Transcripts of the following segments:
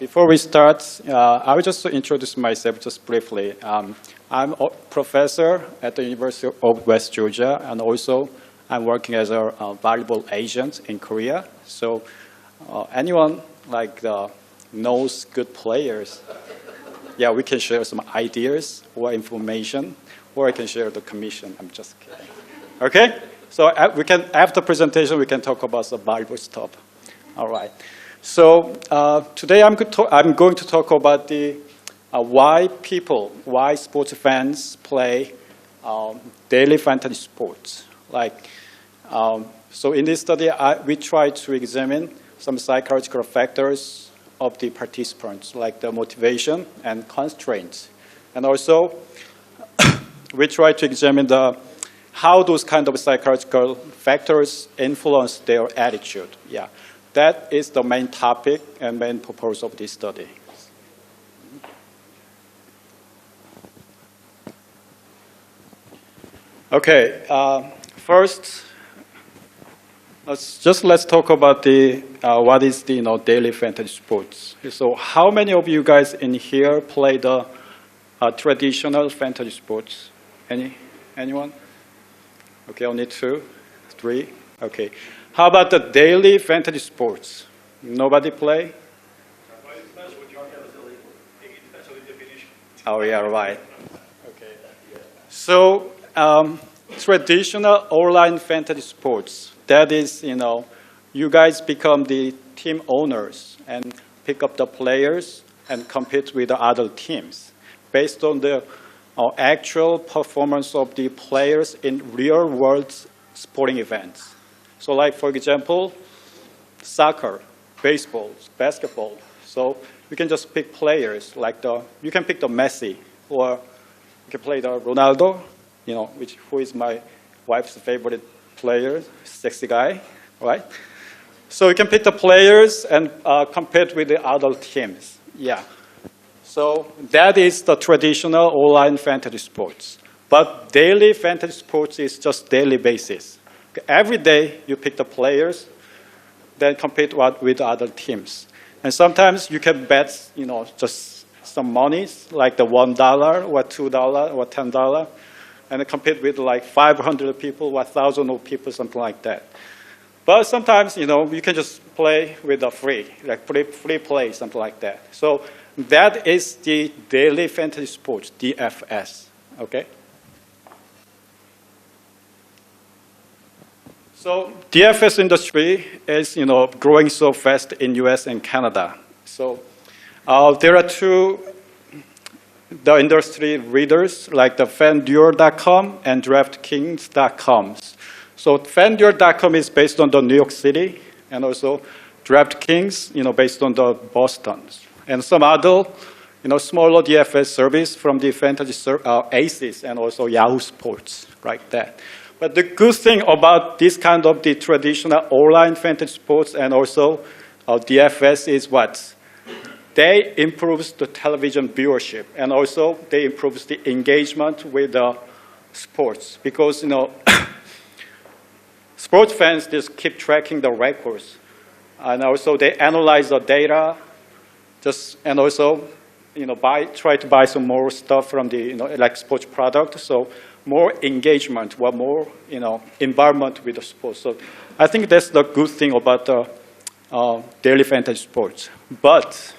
Before we start, I will just introduce myself just briefly. I'm a professor at the University of West Georgia, and also I'm working as a volleyball agent in Korea. So anyone knows good players, yeah, we can share some ideas or information, or I can share the commission. I'm just kidding. Okay? So we can, after presentation, we can talk about the volleyball stuff. All right. So today I'm going to talk about the why sports fans play daily fantasy sports. So in this study, we try to examine some psychological factors of the participants, like the motivation and constraints, and also we try to examine how those kind of psychological factors influence their attitude. Yeah. That is the main topic and main purpose of this study. Okay, first, let's talk about what is the daily fantasy sports. So, how many of you guys in here play the traditional fantasy sports? Anyone? Okay, only 2, 3. Okay. How about the daily fantasy sports? Nobody play? Oh, yeah, right. Okay. So, traditional online fantasy sports, that is, you guys become the team owners and pick up the players and compete with the other teams based on the actual performance of the players in real-world sporting events. So like, for example, soccer, baseball, basketball. So you can just pick players, you can pick the Messi, or you can play the Ronaldo, who is my wife's favorite player, sexy guy, right? So you can pick the players and compete with the other teams, yeah. So that is the traditional online fantasy sports. But daily fantasy sports is just daily basis. Every day you pick the players, then compete with other teams. And sometimes you can bet, just some monies, like the $1 or $2 or $10, and compete with like 500 people, 1,000 people, something like that. But sometimes, you can just play with a free play, something like that. So that is the daily fantasy sports, DFS, okay? So DFS industry is, growing so fast in US and Canada. So there are the industry leaders, like the FanDuel.com and DraftKings.com. So FanDuel.com is based on the New York City, and also DraftKings, based on the Boston. And some other, smaller DFS service from the fantasy Aces and also Yahoo Sports, like that. But the good thing about this kind of the traditional online fantasy sports and also DFS is what? They improve the television viewership, and also they improve the engagement with the sports, because sports fans just keep tracking the records, and also they analyze the data, and also try to buy some more stuff from the like sports product. So more engagement, or more involvement with the sports. So I think that's the good thing about the daily fantasy sports. But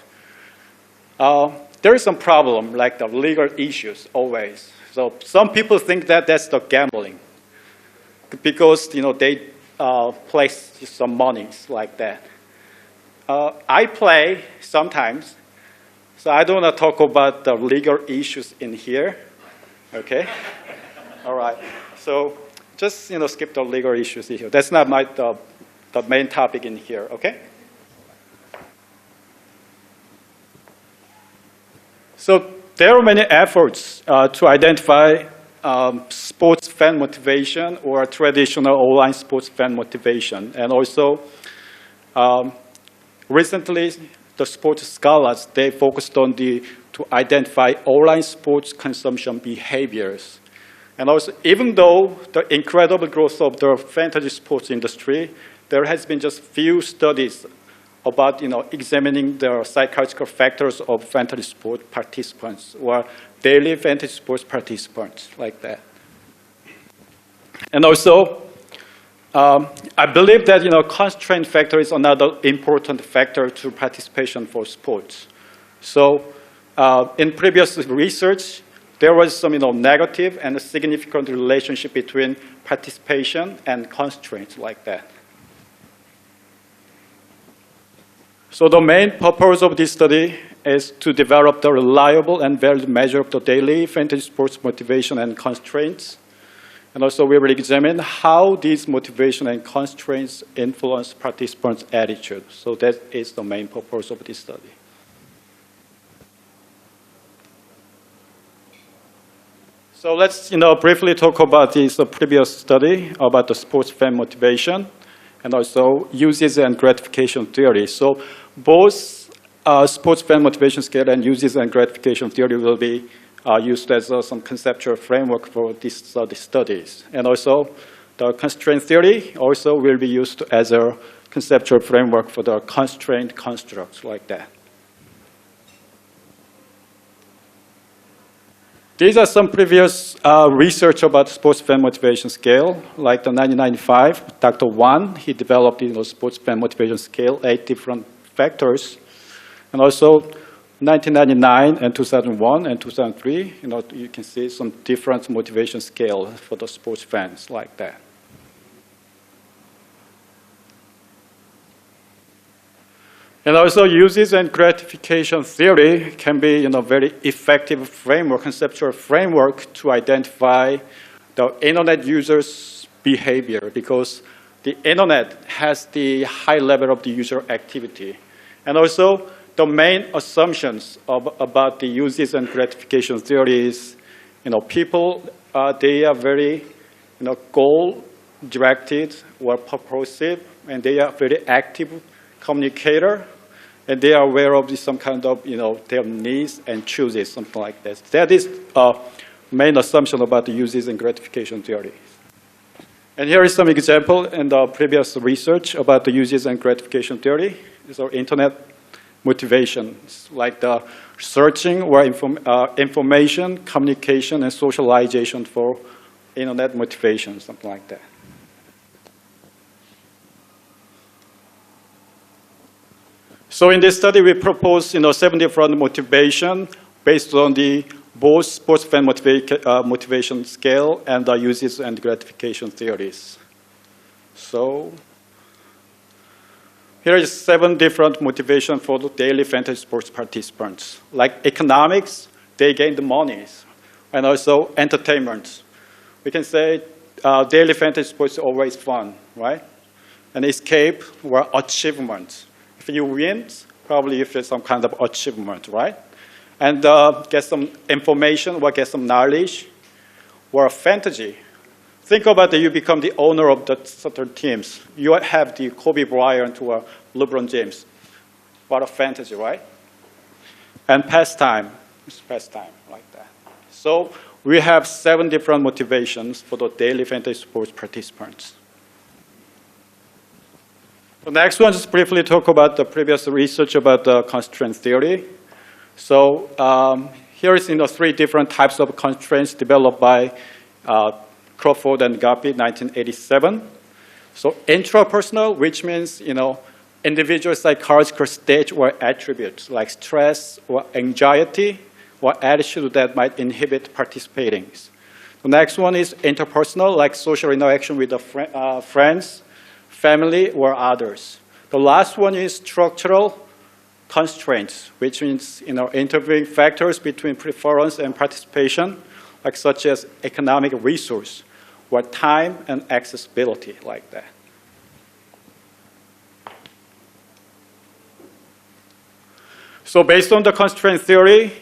there is some problem, like the legal issues always. So some people think that that's the gambling, because they place some monies like that. I play sometimes, so I don't want to talk about the legal issues in here. Okay. All right, so just skip the legal issues here. That's not the main topic in here, okay? So there are many efforts to identify sports fan motivation or traditional online sports fan motivation. And also, recently, the sports scholars, they focused on to identify online sports consumption behaviors. And also, even though the incredible growth of the fantasy sports industry, there has been just few studies about examining the psychological factors of fantasy sport participants or daily fantasy sports participants like that. And also, I believe that constraint factor is another important factor to participation for sports. So in previous research, there was some negative and significant relationship between participation and constraints like that. So the main purpose of this study is to develop the reliable and valid measure of the daily fantasy sports motivation and constraints. And also we will examine how these motivation and constraints influence participants' attitude. So that is the main purpose of this study. So let's briefly talk about this previous study about the sports fan motivation and also uses and gratification theory. So both sports fan motivation scale and uses and gratification theory will be used as some conceptual framework for these studies. And also the constraint theory also will be used as a conceptual framework for the constraint constructs like that. These are some previous research about sports fan motivation scale, like the 1995, Dr. Wan, he developed sports fan motivation scale, 8 different factors. And also 1999 and 2001 and 2003, you can see some different motivation scale for the sports fans like that. And also uses and gratification theory can be very effective framework, conceptual framework to identify the internet users' behavior because the internet has the high level of the user activity. And also the main assumptions about the uses and gratification theory is, people, they are very, goal-directed or purposive, and they are very active communicator, and they are aware of some kind of, their needs and chooses, something like that. That is main assumption about the uses and gratification theory. And here is some example in the previous research about the uses and gratification theory. So internet motivations, like the searching or information, communication, and socialization for internet motivation, something like that. So in this study, we propose 7 different motivation based on the both sports fan motivation scale and the uses and gratification theories. So here is 7 different motivation for the daily fantasy sports participants. Like economics, they gain the monies, and also entertainment. We can say daily fantasy sports is always fun, right? And escape or achievement. If you win, probably you feel some kind of achievement, right? And get some information or get some knowledge or fantasy. Think about it, you become the owner of the certain teams. You have the Kobe Bryant or LeBron James. What a fantasy, right? And pastime, it's pastime like that. So we have 7 different motivations for the daily fantasy sports participants. The next one, just briefly talk about the previous research about the constraint theory. So here is 3 different types of constraints developed by Crawford and Guppy, 1987. So intrapersonal, which means individual psychological state or attributes like stress or anxiety or attitude that might inhibit participating. The next one is interpersonal, like social interaction with the friends, family, or others. The last one is structural constraints, which means interviewing factors between preference and participation, like such as economic resource or time and accessibility, like that. So based on the constraint theory,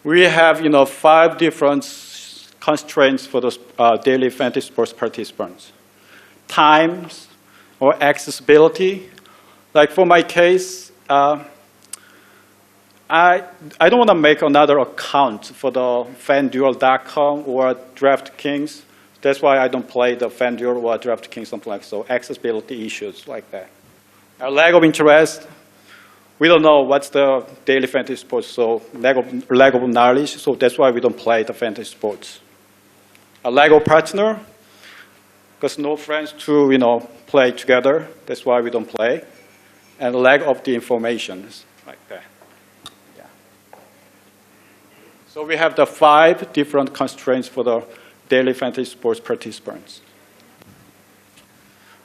we have 5 different constraints for the daily fantasy sports participants. Times or accessibility. Like for my case, I don't want to make another account for the FanDuel.com or DraftKings. That's why I don't play the FanDuel or DraftKings, something like so. Accessibility issues like that. A lack of interest. We don't know what's the daily fantasy sports, so lack of knowledge, so that's why we don't play the fantasy sports. A lack of partner, because no friends to play together, that's why we don't play. And lack of the information, like that. Yeah. So we have the 5 different constraints for the daily fantasy sports participants.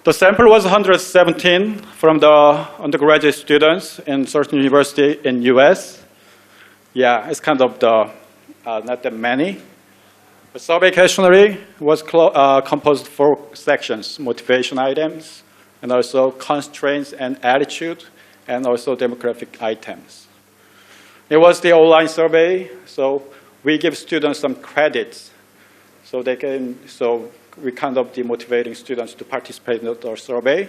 The sample was 117 from the undergraduate students in certain university in US. Yeah, it's kind of not that many. The survey questionnaire was composed of 4 sections: motivation items, and also constraints and attitude, and also demographic items. It was the online survey, so we give students some credits, so we kind of demotivating students to participate in the survey.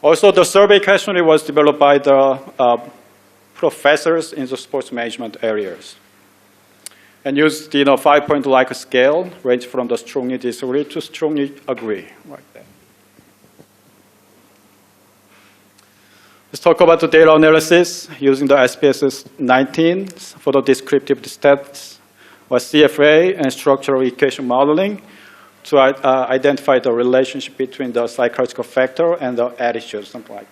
Also, the survey questionnaire was developed by the professors in the sports management areas, and used 5-point Likert scale, ranged from the strongly disagree to strongly agree, like that. Let's talk about the data analysis using the SPSS 19 for the descriptive stats, or CFA, and structural equation modeling to identify the relationship between the psychological factor and the attitude, something like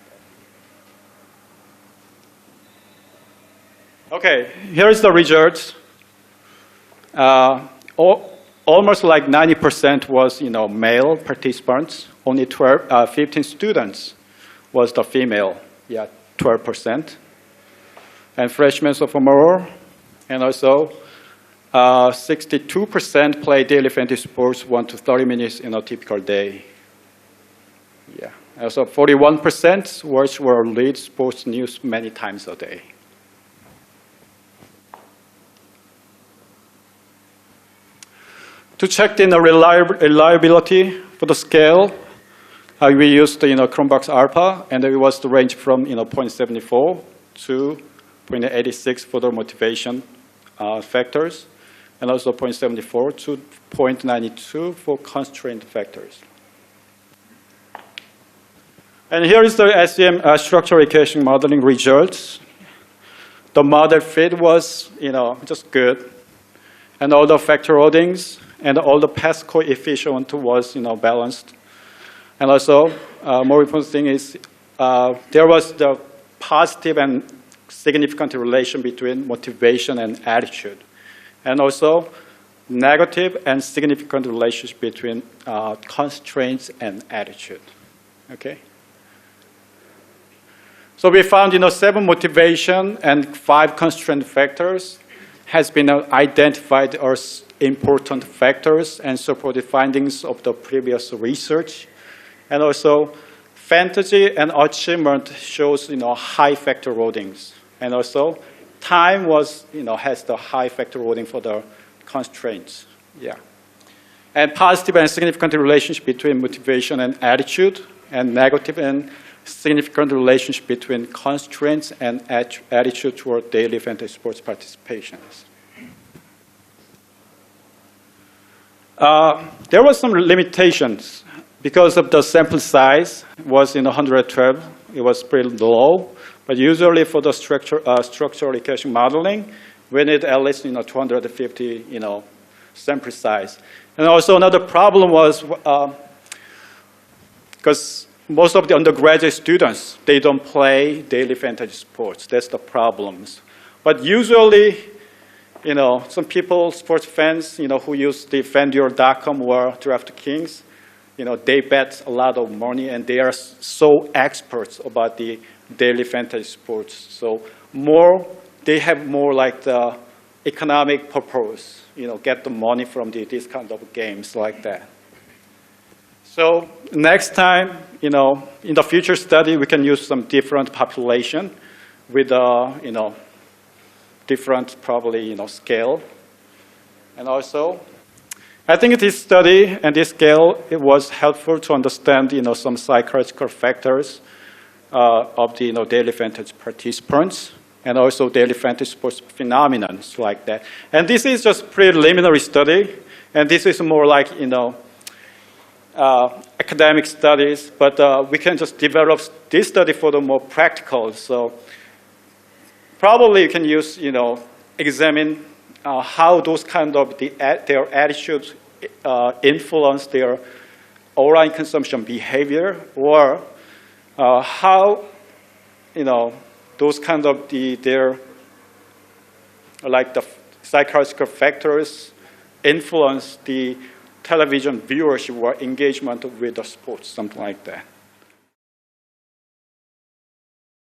that. Okay, here is the results. Almost like 90% was male participants. Only 15 students was the female. Yeah, 12%. And freshmen, sophomore, and also 62% play daily fantasy sports 1 to 30 minutes in a typical day. Yeah. Also 41% watch or read sports news many times a day. To check the reliability for the scale, we used Chromebox Alpha, and it was the range from 0.74 to 0.86 for the motivation factors, and also 0.74 to 0.92 for constraint factors. And here is the SEM structural equation modeling results. The model fit was just good, and all the factor loadings and all the past coefficient was balanced. And also, more important thing is there was the positive and significant relation between motivation and attitude, and also negative and significant relationship between constraints and attitude. Okay. So we found 7 motivation and 5 constraint factors has been identified as important factors and support the findings of the previous research. And also, fantasy and achievement shows high factor loadings, and also time was has the high factor loading for the constraints. Yeah, and positive and significant relationship between motivation and attitude, and negative and significant relationship between constraints and attitude toward daily fantasy sports participations. There were some limitations. Because of the sample size was 112, it was pretty low. But usually for the structural equation modeling, we need at least 250 sample size. And also another problem was because most of the undergraduate students, they don't play daily fantasy sports. That's the problems. But usually, some people, sports fans, who use the FanDuel.com or DraftKings, they bet a lot of money, and they are so experts about the daily fantasy sports. So they have more like the economic purpose, get the money from this kind of games like that. So next time, in the future study, we can use some different population with, different probably, scale. And also, I think this study and this scale, it was helpful to understand, some psychological factors of the, daily fantasy participants, and also daily fantasy sports phenomena like that. And this is just preliminary study, and this is more like, academic studies, but we can just develop this study for the more practical. So probably you can use, examine how those kind of their attitudes influence their online consumption behavior, or how, those kind of their like the psychological factors influence the television viewership or engagement with the sports, something like that.